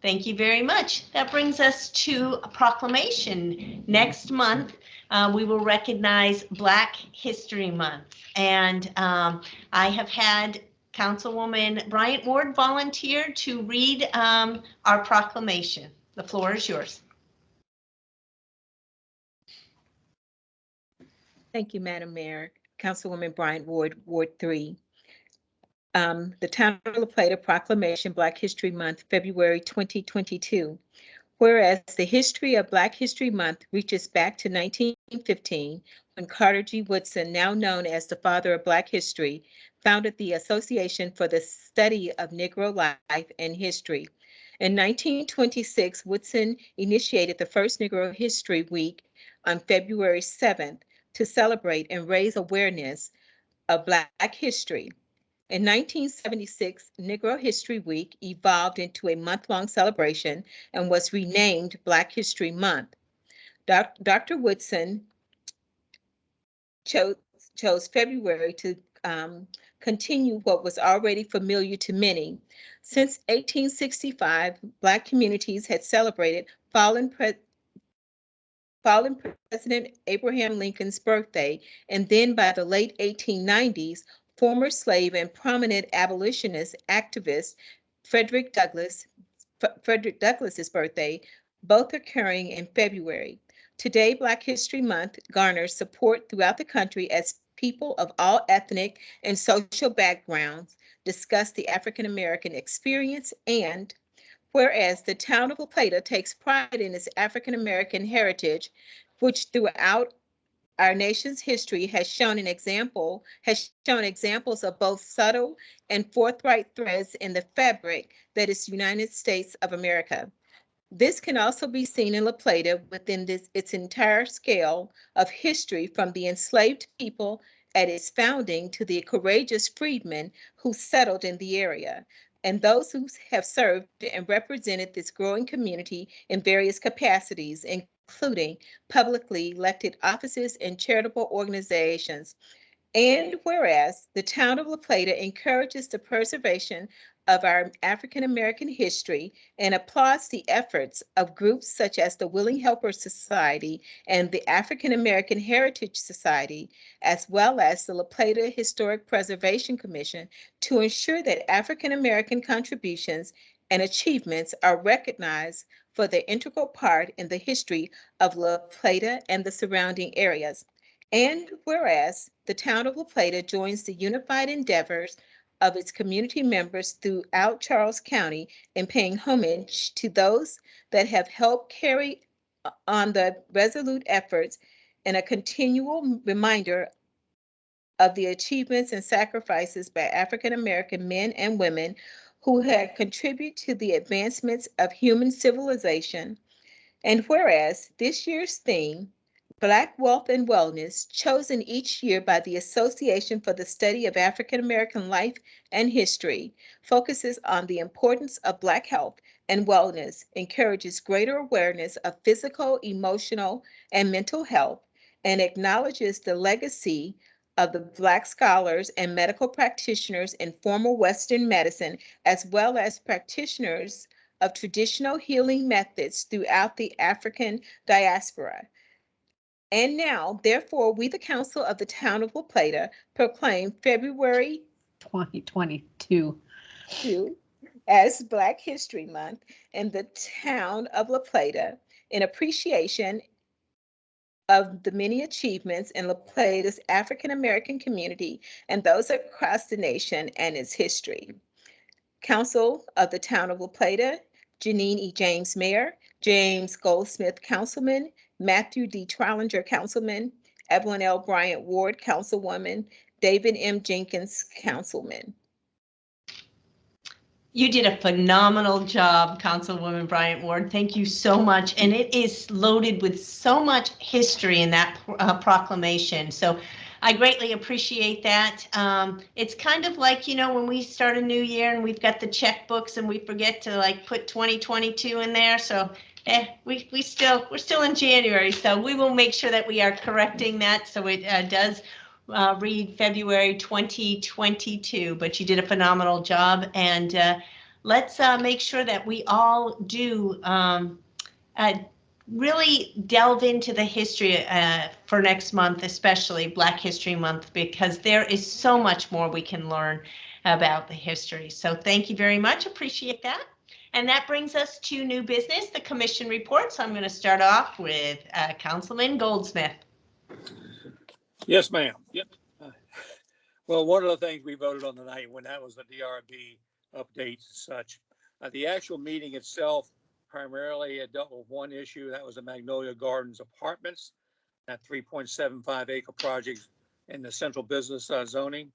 Thank you very much. That brings us to a proclamation. Next month, we will recognize Black History Month. And I have had Councilwoman Bryant Ward volunteer to read our proclamation. The floor is yours. Thank you, Madam Mayor. Councilwoman Bryant Ward, Ward 3. The Town of La Plata Proclamation, Black History Month, February 2022. Whereas the history of Black History Month reaches back to 1915, when Carter G. Woodson, now known as the father of Black history, founded the Association for the Study of Negro Life and History. In 1926, Woodson initiated the first Negro History Week on February 7th to celebrate and raise awareness of Black history. In 1976, Negro History Week evolved into a month-long celebration and was renamed Black History Month. Dr. Woodson chose February to continue what was already familiar to many. Since 1865, Black communities had celebrated fallen President Abraham Lincoln's birthday, and then by the late 1890s, former slave and prominent abolitionist activist Frederick Douglass's birthday, both occurring in February. Today, Black History Month garners support throughout the country as people of all ethnic and social backgrounds discuss the African American experience, and whereas the town of La Plata takes pride in its African American heritage, which throughout our nation's history has shown examples of both subtle and forthright threads in the fabric that is United States of America. This can also be seen in La Plata within its entire scale of history, from the enslaved people at its founding to the courageous freedmen who settled in the area, and those who have served and represented this growing community in various capacities, including publicly elected offices and charitable organizations. And whereas the town of La Plata encourages the preservation of our African American history and applauds the efforts of groups such as the Willing Helpers Society and the African American Heritage Society, as well as the La Plata Historic Preservation Commission, to ensure that African American contributions and achievements are recognized for their integral part in the history of La Plata and the surrounding areas. And whereas the town of La Plata joins the unified endeavors of its community members throughout Charles County in paying homage to those that have helped carry on the resolute efforts and a continual reminder of the achievements and sacrifices by African American men and women who have contributed to the advancements of human civilization. And whereas this year's theme, Black Wealth and Wellness, chosen each year by the Association for the Study of African American Life and History, focuses on the importance of Black health and wellness, encourages greater awareness of physical, emotional, and mental health, and acknowledges the legacy of the Black scholars and medical practitioners in formal Western medicine, as well as practitioners of traditional healing methods throughout the African diaspora. And now, therefore, we, the Council of the Town of La Plata, proclaim February 2022 as Black History Month in the Town of La Plata in appreciation of the many achievements in La Plata's African American community and those across the nation and its history. Council of the Town of La Plata, Jeanine E. James, Mayor, James Goldsmith, Councilman, Matthew D. Trollinger, Councilman, Evelyn L. Bryant Ward, Councilwoman, David M. Jenkins, Councilman. You did a phenomenal job, Councilwoman Bryant Ward. Thank you so much. And it is loaded with so much history in that proclamation. So I greatly appreciate that. It's kind of like, you know, when we start a new year and we've got the checkbooks and we forget to like put 2022 in there. So we're still in January. So we will make sure that we are correcting that. So it does read February 2022, but you did a phenomenal job. And let's make sure that we all do really delve into the history for next month, especially Black History Month, because there is so much more we can learn about the history. So thank you very much. Appreciate that. And that brings us to new business, the commission report. So I'm going to start off with Councilman Goldsmith. Yes, ma'am. Yep. Well, one of the things we voted on tonight when that was the DRB updates and such, the actual meeting itself primarily dealt with one issue. That was the Magnolia Gardens Apartments, that 3.75 acre project in the central business zoning.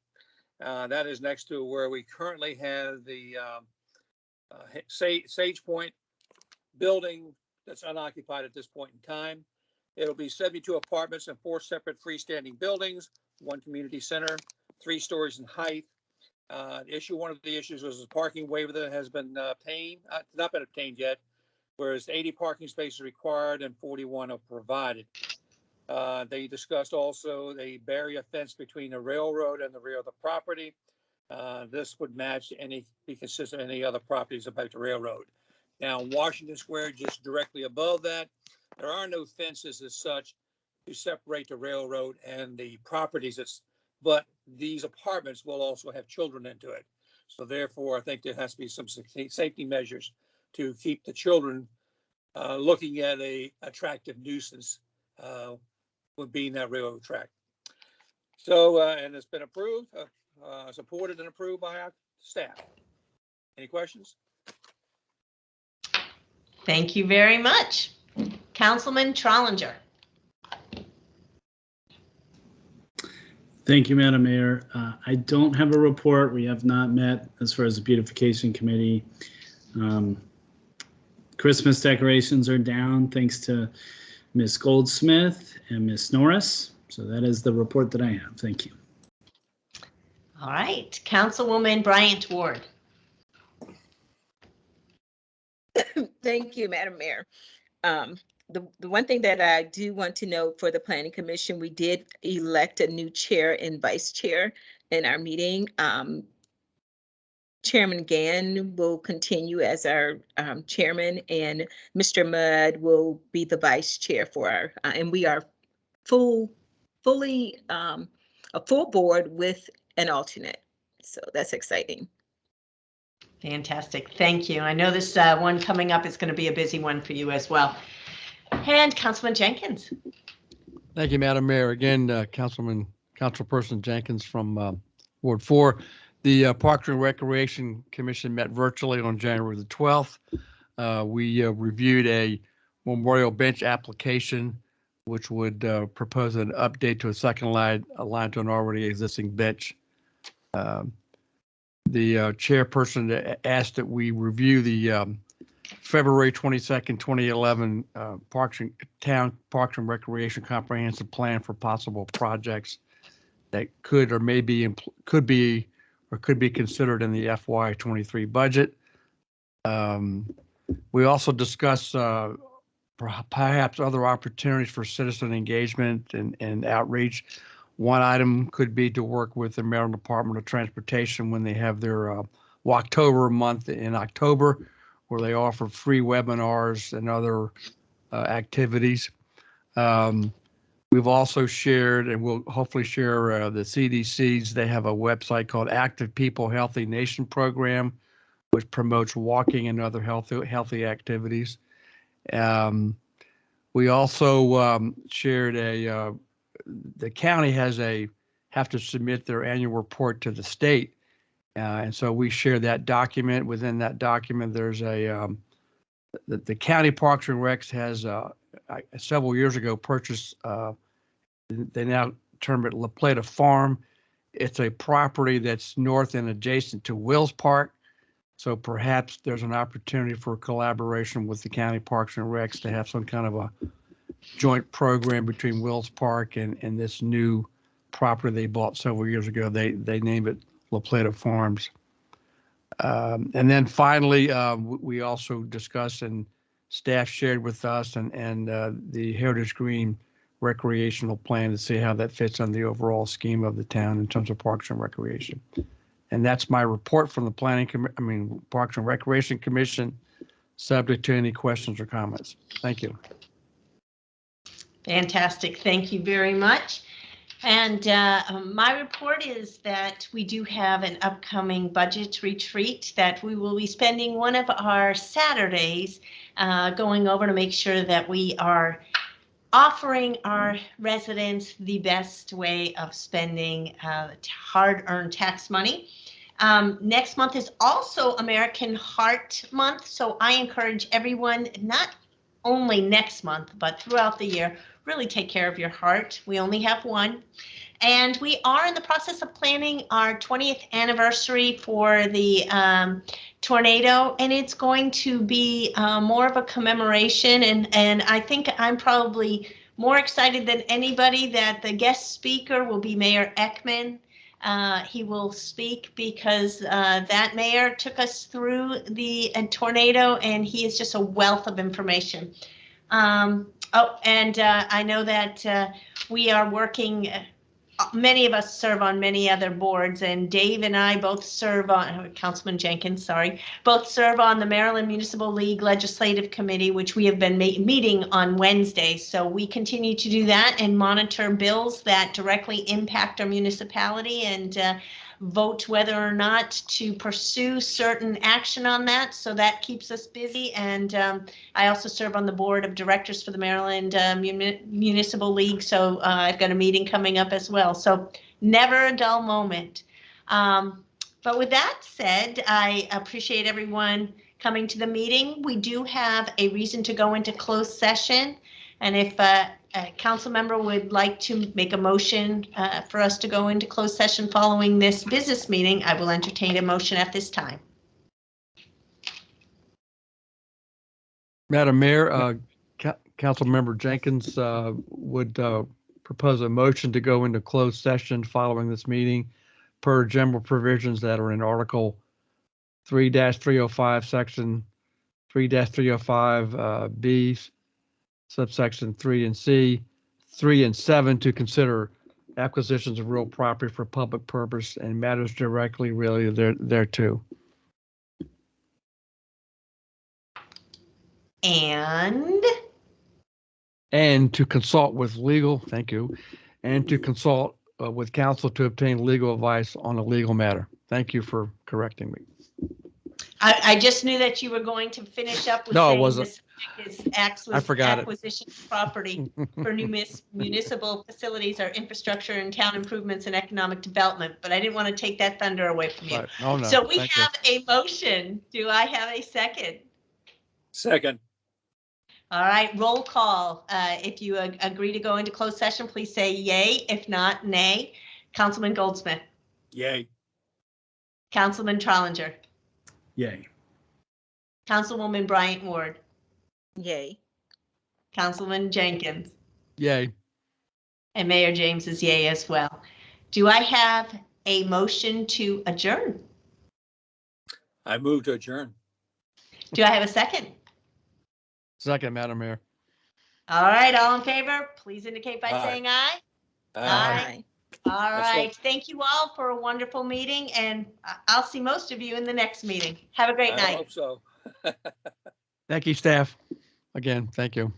That is next to where we currently have the Sage Point building that's unoccupied at this point in time. It'll be 72 apartments and 4 separate freestanding buildings, 1 community center, 3 stories in height. One of the issues was the parking waiver that has been obtained, not been obtained yet, whereas 80 parking spaces required and 41 are provided. They discussed also the barrier fence between the railroad and the rear of the property. This would be consistent with any other properties about the railroad. Now, Washington Square, just directly above that, there are no fences as such to separate the railroad and the properties, but these apartments will also have children into it. So therefore, I think there has to be some safety measures to keep the children looking at a attractive nuisance with being that railroad track. So, and it's been approved, supported and approved by our staff. Any questions? Thank you very much. Councilman Trollinger. Thank you, Madam Mayor. I don't have a report. We have not met as far as the beautification committee. Christmas decorations are down thanks to Ms. Goldsmith and Ms. Norris. So that is the report that I have. Thank you. All right, Councilwoman Bryant Ward. Thank you, Madam Mayor. The one thing that I do want to note for the Planning Commission, we did elect a new chair and vice chair in our meeting. Chairman Gann will continue as our chairman, and Mr. Mudd will be the vice chair for our, and we are fully a full board with an alternate. So that's exciting. Fantastic. Thank you. I know this one coming up is going to be a busy one for you as well. And Councilman Jenkins. Thank you, Madam Mayor. Again, Councilperson Jenkins from Ward 4. The Parks and Recreation Commission met virtually on January the 12th. We reviewed a memorial bench application, which would propose an update to a second line aligned to an already existing bench. The chairperson asked that we review the February 22nd, 2011 Town Parks and Recreation Comprehensive Plan for possible projects that could or could be considered in the FY23 budget. We also discussed perhaps other opportunities for citizen engagement and outreach. One item could be to work with the Maryland Department of Transportation when they have their Walktober month in October, where they offer free webinars and other activities. We've also shared, and we'll hopefully share, the CDC's. They have a website called Active People Healthy Nation Program, which promotes walking and other healthy activities. We also shared the county have to submit their annual report to the state. And so we share that document. Within that document, there's the county Parks and Recs has several years ago purchased, they now term it La Plata Farm. It's a property that's north and adjacent to Wills Park. So perhaps there's an opportunity for collaboration with the county Parks and Recs to have some kind of a joint program between Wills Park and this new property they bought several years ago. They named it La Plata Farms. And then finally, we also discussed, and staff shared with us, and the Heritage Green recreational plan to see how that fits on the overall scheme of the town in terms of parks and recreation. And that's my report from the Parks and Recreation Commission, subject to any questions or comments. Thank you. Fantastic. Thank you very much. And my report is that we do have an upcoming budget retreat that we will be spending one of our Saturdays going over to make sure that we are offering our residents the best way of spending hard-earned tax money. Next month is also American Heart Month, so I encourage everyone, not only next month, but throughout the year, really take care of your heart. We only have one. And we are in the process of planning our 20th anniversary for the tornado, and it's going to be more of a commemoration. And I think I'm probably more excited than anybody that the guest speaker will be Mayor Ekman. He will speak because that mayor took us through the tornado, and he is just a wealth of information. I know that we are working, many of us serve on many other boards, and Dave and I both serve on, Councilman Jenkins, sorry, both serve on the Maryland Municipal League Legislative Committee, which we have been meeting on Wednesdays. So we continue to do that and monitor bills that directly impact our municipality and vote whether or not to pursue certain action on that. So that keeps us busy. And I also serve on the board of directors for the Maryland Municipal League. So I've got a meeting coming up as well. So never a dull moment. But with that said, I appreciate everyone coming to the meeting. We do have a reason to go into closed session. And if a council member would like to make a motion for us to go into closed session following this business meeting, I will entertain a motion at this time. Madam Mayor, Council Member Jenkins would propose a motion to go into closed session following this meeting per general provisions that are in Article 3-305, Section 3-305 B, subsection 3 and C, 3 and 7 to consider acquisitions of real property for public purpose and matters directly related thereto. And And to consult with legal, thank you, and to consult with counsel to obtain legal advice on a legal matter. Thank you for correcting me. I just knew that you were going to finish up with No, it saying wasn't. this is I forgot it. acquisition of property for new municipal facilities or infrastructure and town improvements and economic development, but I didn't want to take that thunder away from you. Right. Oh, no. So we Thank you. have a motion. Do I have a second? Second. All right, roll call. If you agree to go into closed session, please say yay. If not, nay. Councilman Goldsmith, Yay. Councilman Trollinger, Yay. Councilwoman Bryant Ward, Yay. Councilman Jenkins, Yay. and Mayor James is yay as well. Do I have a motion to adjourn? I move to adjourn. Do I have a second? Second, Madam Mayor. All right, all in favor, please indicate by Aye. saying aye. Aye. All That's right, thank you all for a wonderful meeting, and I'll see most of you in the next meeting. Have a great I night. hope so. Thank you, staff. Again, thank you.